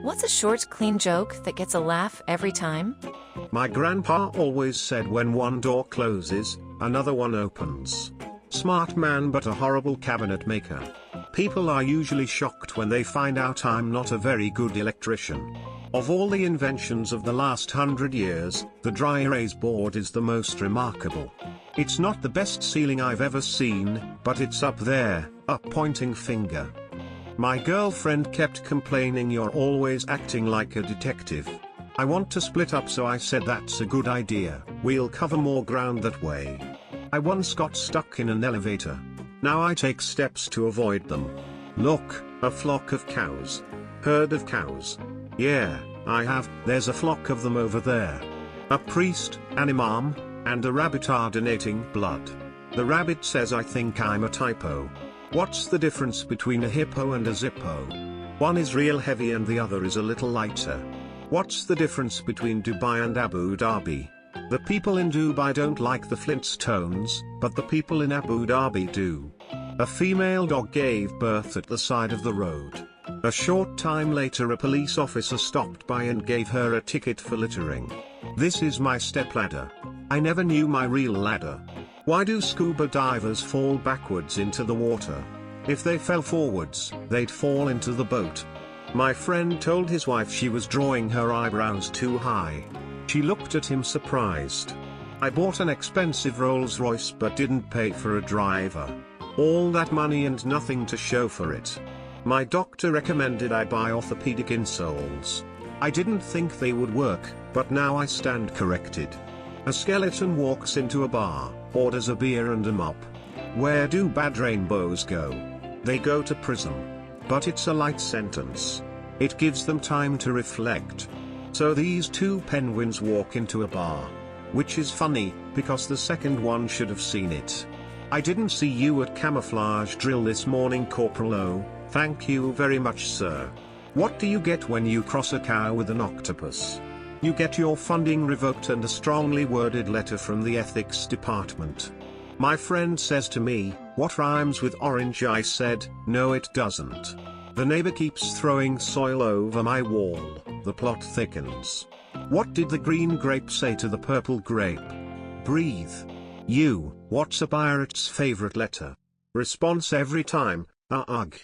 What's a short, clean joke that gets a laugh every time? My grandpa always said when one door closes, another one opens. Smart man but a horrible cabinet maker. People are usually shocked when they find out I'm not a very good electrician. Of all the inventions of the last 100 years, the dry erase board is the most remarkable. It's not the best ceiling I've ever seen, but it's up there, a pointing finger. My girlfriend kept complaining you're always acting like a detective. I want to split up, so I said that's a good idea, we'll cover more ground that way. I once got stuck in an elevator. Now I take steps to avoid them. Look, a flock of cows. Herd of cows. Yeah, I have, there's a flock of them over there. A priest, an imam, and a rabbit are donating blood. The rabbit says I think I'm a typo. What's the difference between a hippo and a zippo? One is real heavy and the other is a little lighter. What's the difference between Dubai and Abu Dhabi? The people in Dubai don't like the Flintstones, but the people in Abu Dhabi do. A female dog gave birth at the side of the road. A short time later a police officer stopped by and gave her a ticket for littering. This is my stepladder. I never knew my real ladder. Why do scuba divers fall backwards into the water? If they fell forwards, they'd fall into the boat. My friend told his wife she was drawing her eyebrows too high. She looked at him surprised. I bought an expensive Rolls-Royce but didn't pay for a driver. All that money and nothing to show for it. My doctor recommended I buy orthopedic insoles. I didn't think they would work, but now I stand corrected. A skeleton walks into a bar, orders a beer and a mop. Where do bad rainbows go? They go to prison. But it's a light sentence. It gives them time to reflect. So these two penguins walk into a bar. Which is funny, because the second one should have seen it. I didn't see you at camouflage drill this morning, Corporal O. Thank you very much, sir. What do you get when you cross a cow with an octopus? You get your funding revoked and a strongly worded letter from the ethics department. My friend says to me, "What rhymes with orange?" I said, "No, it doesn't." The neighbor keeps throwing soil over my wall, the plot thickens. What did the green grape say to the purple grape? Breathe. You, what's a pirate's favorite letter? Response every time, ugh.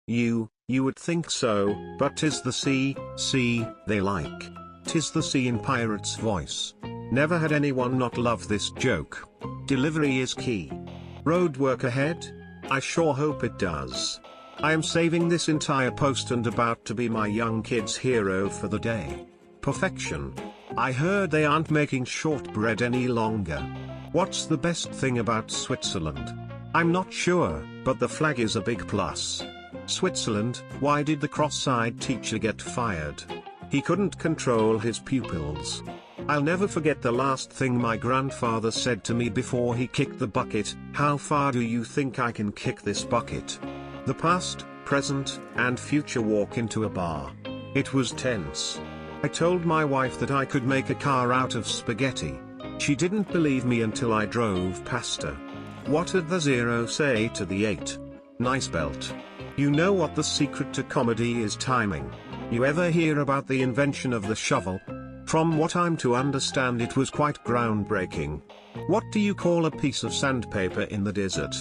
You would think so, but 'tis the sea they like. 'Tis the sea in pirate's voice. Never had anyone not love this joke. Delivery is key. Road work ahead? I sure hope it does. I am saving this entire post and about to be my young kid's hero for the day. Perfection. I heard they aren't making shortbread any longer. What's the best thing about Switzerland? I'm not sure, but the flag is a big plus. Switzerland, why did the cross-eyed teacher get fired? He couldn't control his pupils. I'll never forget the last thing my grandfather said to me before he kicked the bucket. How far do you think I can kick this bucket? The past, present, and future walk into a bar. It was tense. I told my wife that I could make a car out of spaghetti. She didn't believe me until I drove past her. What did the 0 say to the 8? Nice belt. You know what the secret to comedy is? Timing. You ever hear about the invention of the shovel? From what I'm to understand, it was quite groundbreaking. What do you call a piece of sandpaper in the desert?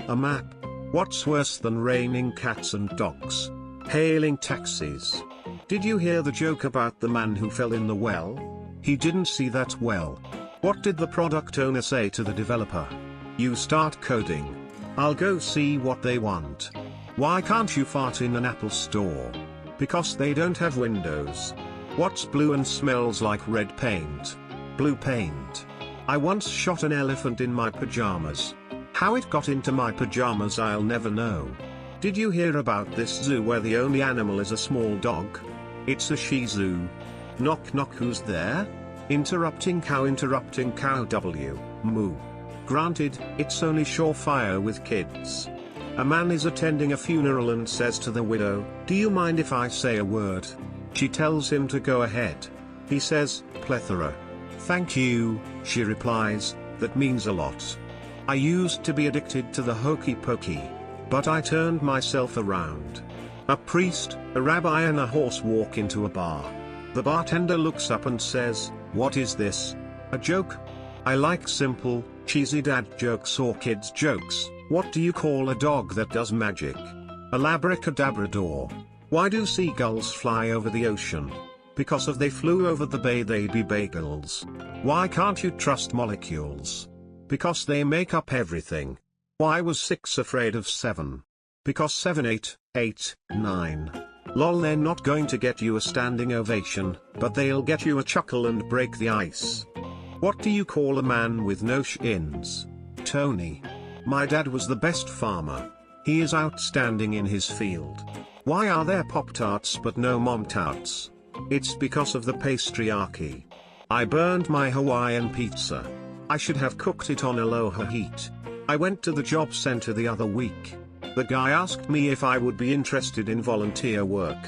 A map. What's worse than raining cats and dogs? Hailing taxis. Did you hear the joke about the man who fell in the well? He didn't see that well. What did the product owner say to the developer? You start coding. I'll go see what they want. Why can't you fart in an Apple store? Because they don't have windows. What's blue and smells like red paint? Blue paint. I once shot an elephant in my pajamas. How it got into my pajamas I'll never know. Did you hear about this zoo where the only animal is a small dog? It's a Shih Tzu. Knock knock, who's there? Interrupting cow W. Moo. Granted, it's only surefire with kids. A man is attending a funeral and says to the widow, "Do you mind if I say a word?" She tells him to go ahead. He says, "Plethora." "Thank you," she replies, "that means a lot. I used to be addicted to the hokey pokey. But I turned myself around. A priest, a rabbi and a horse walk into a bar. The bartender looks up and says, "What is this? A joke? I like simple, cheesy dad jokes or kids jokes. What do you call a dog that does magic? A labracadabrador. Why do seagulls fly over the ocean? Because if they flew over the bay they'd be bagels. Why can't you trust molecules? Because they make up everything. Why was 6 afraid of 7? Because 7 ate 8, 9. Lol, they're not going to get you a standing ovation, but they'll get you a chuckle and break the ice. What do you call a man with no shins? Tony. My dad was the best farmer. He is outstanding in his field. Why are there Pop-Tarts but no Mom-Tarts? It's because of the patriarchy. I burned my Hawaiian pizza. I should have cooked it on Aloha heat. I went to the job center the other week. The guy asked me if I would be interested in volunteer work.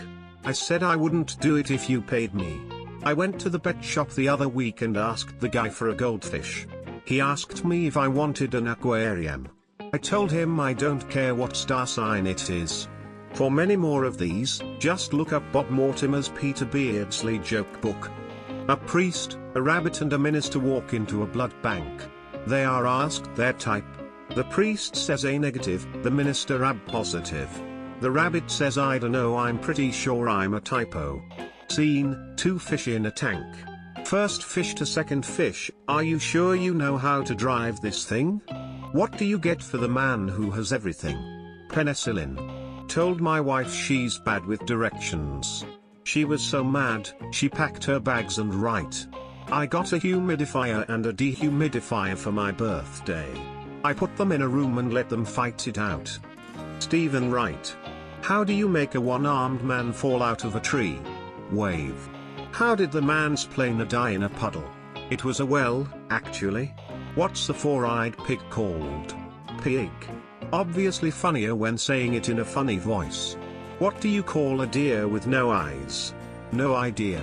I said I wouldn't do it if you paid me. I went to the pet shop the other week and asked the guy for a goldfish. He asked me if I wanted an aquarium. I told him I don't care what star sign it is. For many more of these, just look up Bob Mortimer's Peter Beardsley joke book. A priest, a rabbit and a minister walk into a blood bank. They are asked their type. The priest says A negative, the minister AB positive. The rabbit says I don't know, I'm pretty sure I'm a typo. Scene, 2 fish in a tank. First fish to second fish, are you sure you know how to drive this thing? What do you get for the man who has everything? Penicillin. Told my wife she's bad with directions. She was so mad, she packed her bags and right. I got a humidifier and a dehumidifier for my birthday. I put them in a room and let them fight it out. Stephen Wright. How do you make a one-armed man fall out of a tree? Wave. How did the mansplainer die in a puddle? It was a well, actually. What's a four-eyed pig called? Pig. Obviously funnier when saying it in a funny voice. What do you call a deer with no eyes? No idea.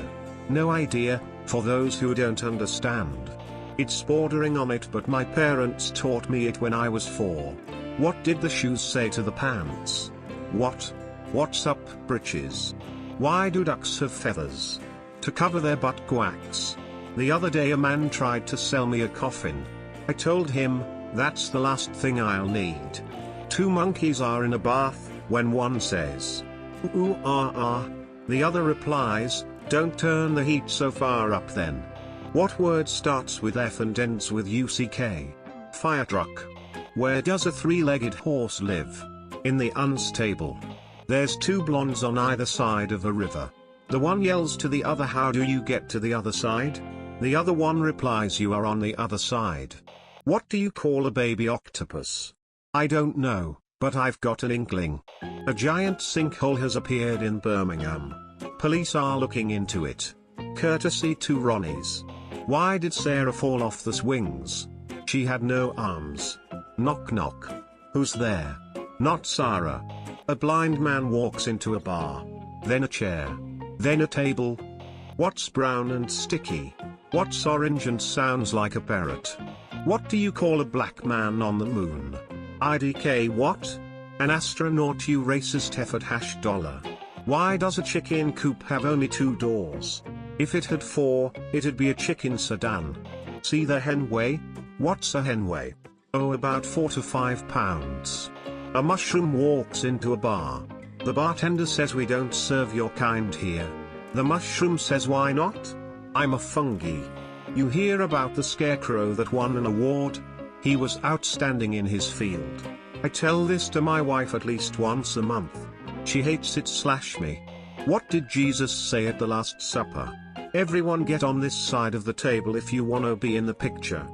No idea, for those who don't understand. It's bordering on it, but my parents taught me it when I was 4. What did the shoes say to the pants? What? What's up, britches? Why do ducks have feathers? To cover their butt quacks. The other day a man tried to sell me a coffin. I told him, that's the last thing I'll need. 2 monkeys are in a bath, when one says, ooh ah ah. The other replies, don't turn the heat so far up then. What word starts with F and ends with UCK? Fire truck. Where does a 3-legged horse live? In the unstable. There's 2 blondes on either side of a river. The one yells to the other, how do you get to the other side? The other one replies, you are on the other side. What do you call a baby octopus? I don't know, but I've got an inkling. A giant sinkhole has appeared in Birmingham. Police are looking into it. Courtesy to Ronnie's. Why did Sarah fall off the swings? She had no arms. Knock knock. Who's there? Not Sarah. A blind man walks into a bar. Then a chair. Then a table. What's brown and sticky? What's orange and sounds like a parrot? What do you call a black man on the moon? IDK what? An astronaut, you racist effort $. Why does a chicken coop have only 2 doors? If it had 4, it'd be a chicken sedan. See the henway? What's a henway? Oh, about 4 to 5 pounds. A mushroom walks into a bar. The bartender says, we don't serve your kind here. The mushroom says, why not? I'm a fungi. You hear about the scarecrow that won an award? He was outstanding in his field. I tell this to my wife at least once a month. She hates it /me. What did Jesus say at the Last Supper? Everyone get on this side of the table if you wanna be in the picture.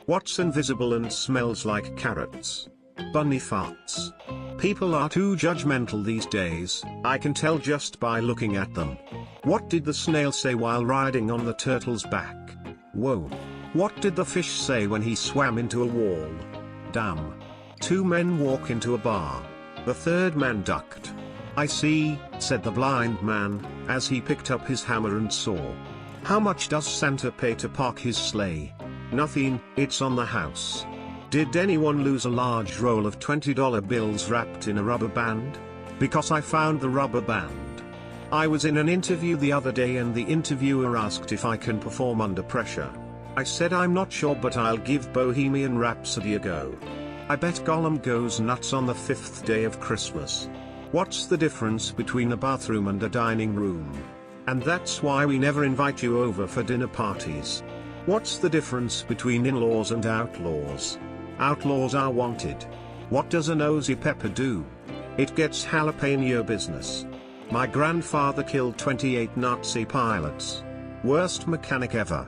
What's invisible and smells like carrots? Bunny farts. People are too judgmental these days, I can tell just by looking at them. What did the snail say while riding on the turtle's back? Whoa. What did the fish say when he swam into a wall? Damn. 2 men walk into a bar. The 3rd man ducked. I see, said the blind man, as he picked up his hammer and saw. How much does Santa pay to park his sleigh? Nothing, it's on the house. Did anyone lose a large roll of $20 bills wrapped in a rubber band? Because I found the rubber band. I was in an interview the other day and the interviewer asked if I can perform under pressure. I said I'm not sure, but I'll give Bohemian Rhapsody a go. I bet Gollum goes nuts on the 5th day of Christmas. What's the difference between a bathroom and a dining room? And that's why we never invite you over for dinner parties. What's the difference between in-laws and outlaws? Outlaws are wanted. What does a nosy pepper do? It gets jalapeno business. My grandfather killed 28 Nazi pilots. Worst mechanic ever.